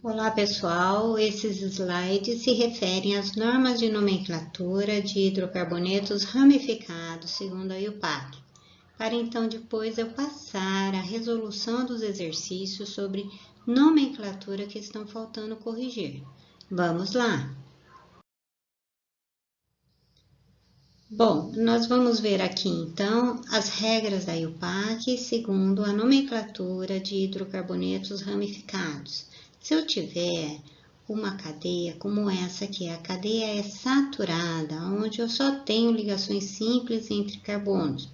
Olá pessoal, esses slides se referem às normas de nomenclatura de hidrocarbonetos ramificados segundo a IUPAC, para então depois eu passar a resolução dos exercícios sobre nomenclatura que estão faltando corrigir. Vamos lá! Bom, nós vamos ver aqui então as regras da IUPAC segundo a nomenclatura de hidrocarbonetos ramificados. Se eu tiver uma cadeia como essa aqui, a cadeia é saturada, onde eu só tenho ligações simples entre carbonos.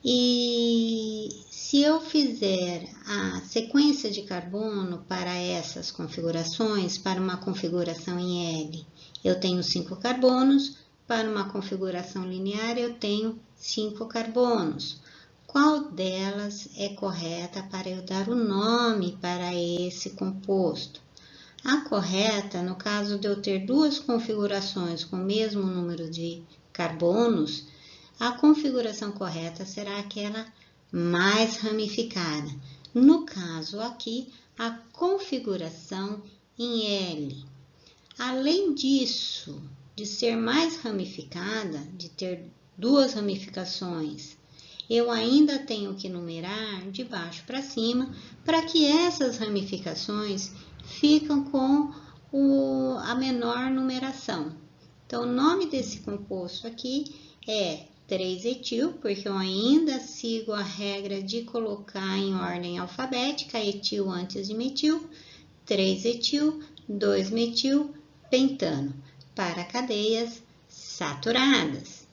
E se eu fizer a sequência de carbono para essas configurações, para uma configuração em L, eu tenho 5 carbonos, para uma configuração linear eu tenho 5 carbonos. Qual delas é correta para eu dar o nome para esse composto? A correta, no caso de eu ter duas configurações com o mesmo número de carbonos, a configuração correta será aquela mais ramificada. No caso aqui, a configuração em L. Além disso, de ser mais ramificada, de ter duas ramificações, eu ainda tenho que numerar de baixo para cima, para que essas ramificações ficam com a menor numeração. Então, o nome desse composto aqui é 3-etil, porque eu ainda sigo a regra de colocar em ordem alfabética, etil antes de metil, 3-etil, 2-metil, pentano, para cadeias saturadas.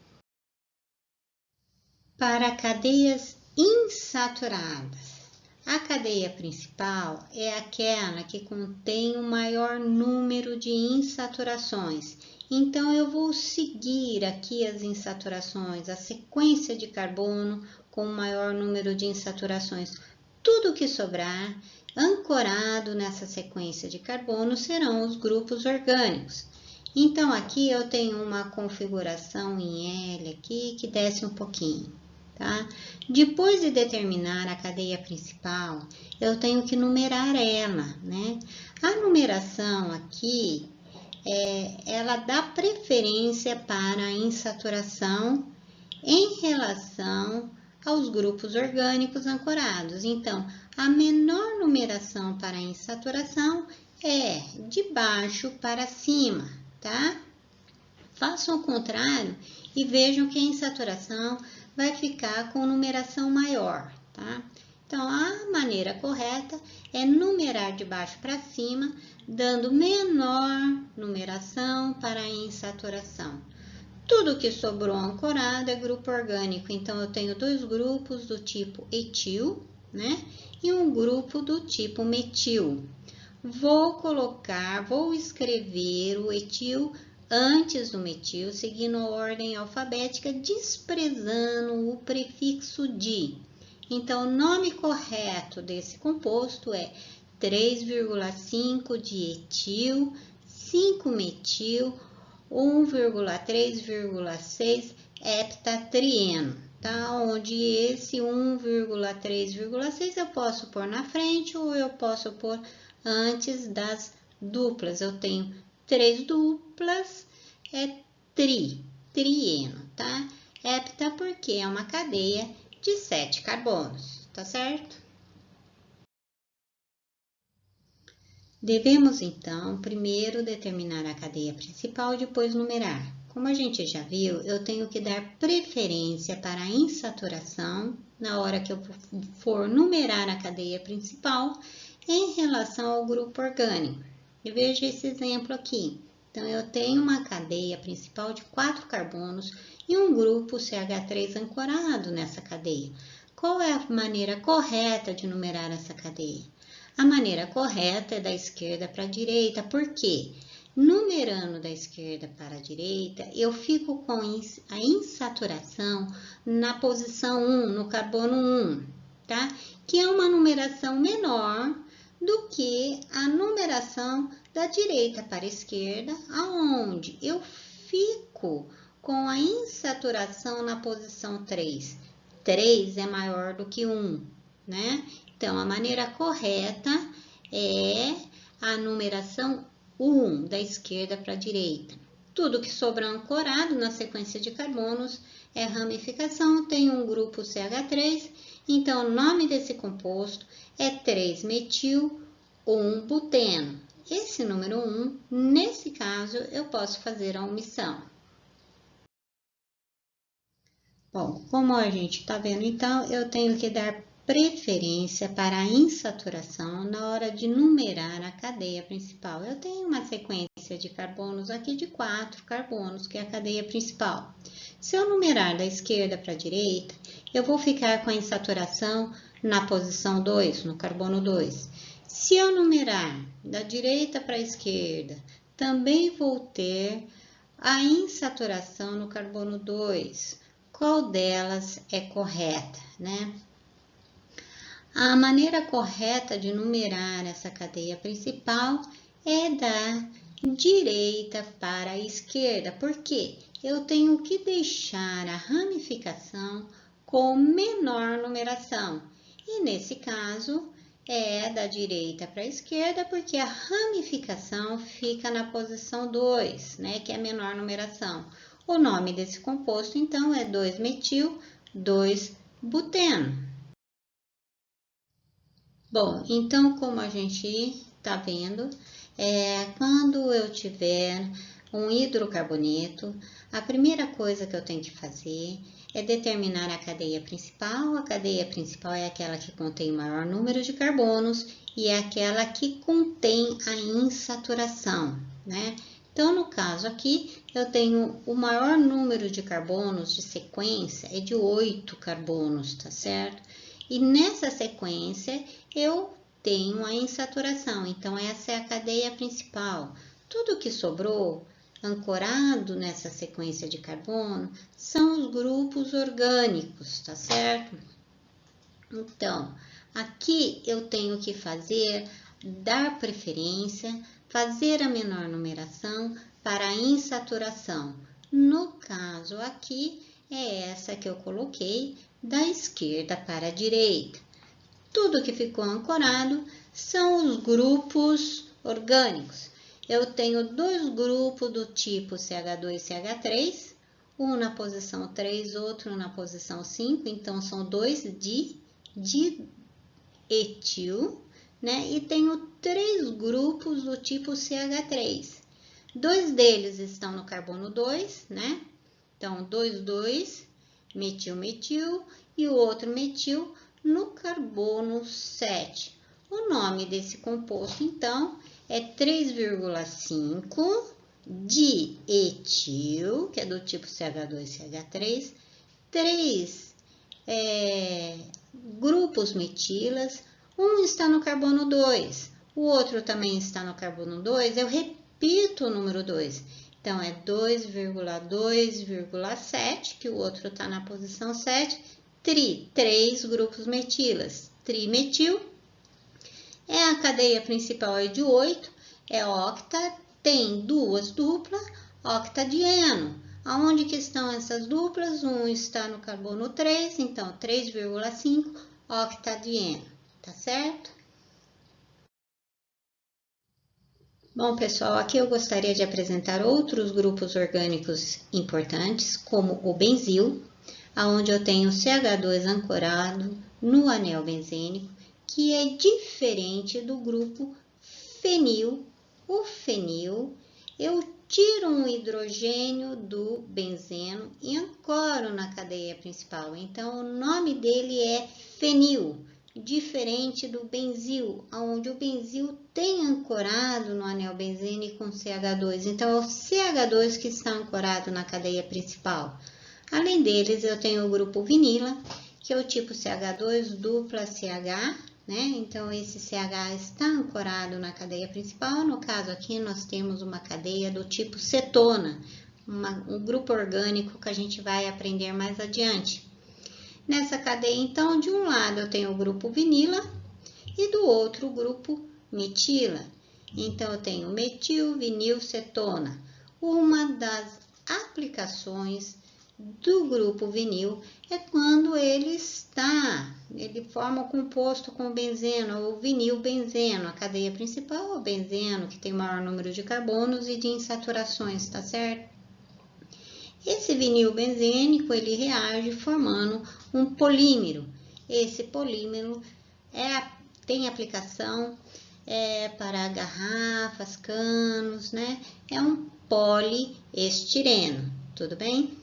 Para cadeias insaturadas, a cadeia principal é aquela que contém o maior número de insaturações. Então, eu vou seguir aqui as insaturações, a sequência de carbono com o maior número de insaturações. Tudo que sobrar, ancorado nessa sequência de carbono, serão os grupos orgânicos. Então, aqui eu tenho uma configuração em L aqui que desce um pouquinho. Tá? Depois de determinar a cadeia principal, eu tenho que numerar ela, né? A numeração aqui, ela dá preferência para a insaturação em relação aos grupos orgânicos ancorados. Então, a menor numeração para a insaturação é de baixo para cima, tá? Façam o contrário e vejam que a insaturação vai ficar com numeração maior, tá? Então, a maneira correta é numerar de baixo para cima, dando menor numeração para a insaturação. Tudo que sobrou ancorado é grupo orgânico, então eu tenho dois grupos do tipo etil, né? E um grupo do tipo metil. Vou escrever o etil antes do metil, seguindo a ordem alfabética, desprezando o prefixo di. Então, o nome correto desse composto é 3,5 de etil, 5 metil, 1,3,6 heptatrieno, tá? Onde esse 1,3,6 eu posso pôr na frente ou eu posso pôr antes das duplas. Eu tenho 3 duplas, é trieno, tá? Hepta porque é uma cadeia de 7 carbonos, tá certo? Devemos, então, primeiro determinar a cadeia principal, depois numerar. Como a gente já viu, eu tenho que dar preferência para a insaturação na hora que eu for numerar a cadeia principal em relação ao grupo orgânico. E veja esse exemplo aqui. Então, eu tenho uma cadeia principal de 4 carbonos e um grupo CH3 ancorado nessa cadeia. Qual é a maneira correta de numerar essa cadeia? A maneira correta é da esquerda para a direita, porque numerando da esquerda para a direita, eu fico com a insaturação na posição 1, no carbono 1, tá? Que é uma numeração menor do que a numeração da direita para a esquerda, aonde eu fico com a insaturação na posição 3. 3 é maior do que 1, né? Então, a maneira correta é a numeração 1, da esquerda para a direita. Tudo que sobra ancorado na sequência de carbonos é ramificação, tem um grupo CH3, então o nome desse composto é 3-metil-1-buteno. Esse número 1, nesse caso, eu posso fazer a omissão. Bom, como a gente está vendo, então, eu tenho que dar preferência para a insaturação na hora de numerar a cadeia principal. Eu tenho uma sequência de carbonos aqui de 4 carbonos, que é a cadeia principal. Se eu numerar da esquerda para a direita, eu vou ficar com a insaturação na posição 2, no carbono 2. Se eu numerar da direita para a esquerda, também vou ter a insaturação no carbono 2. Qual delas é correta, né? A maneira correta de numerar essa cadeia principal é da direita para a esquerda, porque eu tenho que deixar a ramificação com menor numeração. E nesse caso, é da direita para a esquerda, porque a ramificação fica na posição 2, né, que é a menor numeração. O nome desse composto, então, é 2-metil-2-buteno. Bom, então, como a gente está vendo, quando eu tiver um hidrocarboneto, a primeira coisa que eu tenho que fazer é determinar a cadeia principal. A cadeia principal é aquela que contém o maior número de carbonos e é aquela que contém a insaturação, né? Então, no caso aqui, eu tenho o maior número de carbonos de sequência, é de 8 carbonos, tá certo? E nessa sequência, eu tenho a insaturação, então essa é a cadeia principal. Tudo que sobrou, ancorado nessa sequência de carbono, são os grupos orgânicos, tá certo? Então, aqui eu tenho que dar preferência, fazer a menor numeração para a insaturação. No caso aqui, é essa que eu coloquei, da esquerda para a direita. Tudo que ficou ancorado são os grupos orgânicos. Eu tenho 2 grupos do tipo CH2-CH3, um na posição 3, outro na posição 5, então são 2 etil, né? E tenho 3 grupos do tipo CH3. 2 deles estão no carbono 2, né? Então, 2,2, metil-metil, e o outro metil no carbono 7. O nome desse composto, então, é 3,5 dietil, que é do tipo CH2-CH3, 3 grupos metilas, um está no carbono 2, o outro também está no carbono 2, eu repito o número 2. Então, é 2,2,7, que o outro está na posição 7, 3 grupos metilas. Trimetil, a cadeia principal é de 8, é octa, tem 2 duplas, octadieno. Aonde que estão essas duplas? Um está no carbono 3, então 3,5 octadieno, tá certo? Bom, pessoal, aqui eu gostaria de apresentar outros grupos orgânicos importantes, como o benzil, onde eu tenho CH2 ancorado no anel benzênico, que é diferente do grupo fenil. O fenil, eu tiro um hidrogênio do benzeno e ancoro na cadeia principal. Então, o nome dele é fenil, diferente do benzil, onde o benzil tem ancorado no anel benzênico com CH2. Então, é o CH2 que está ancorado na cadeia principal. Além deles, eu tenho o grupo vinila, que é o tipo CH2 dupla CH, né? Então, esse CH está ancorado na cadeia principal. No caso aqui, nós temos uma cadeia do tipo cetona, um grupo orgânico que a gente vai aprender mais adiante. Nessa cadeia, então, de um lado eu tenho o grupo vinila e do outro o grupo metila. Então, eu tenho metil, vinil, cetona. Uma das aplicações do grupo vinil é quando ele está ele forma o composto com benzeno, ou vinilbenzeno. A cadeia principal é o benzeno, que tem o maior número de carbonos e de insaturações, tá certo? Esse vinil benzênico, ele reage formando um polímero. Esse polímero tem aplicação para garrafas, canos, né? É um poliestireno, tudo bem?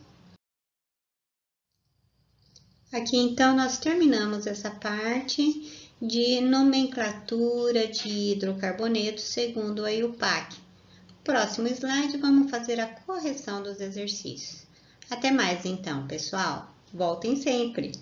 Aqui então nós terminamos essa parte de nomenclatura de hidrocarbonetos segundo a IUPAC. Próximo slide, vamos fazer a correção dos exercícios. Até mais então, pessoal. Voltem sempre!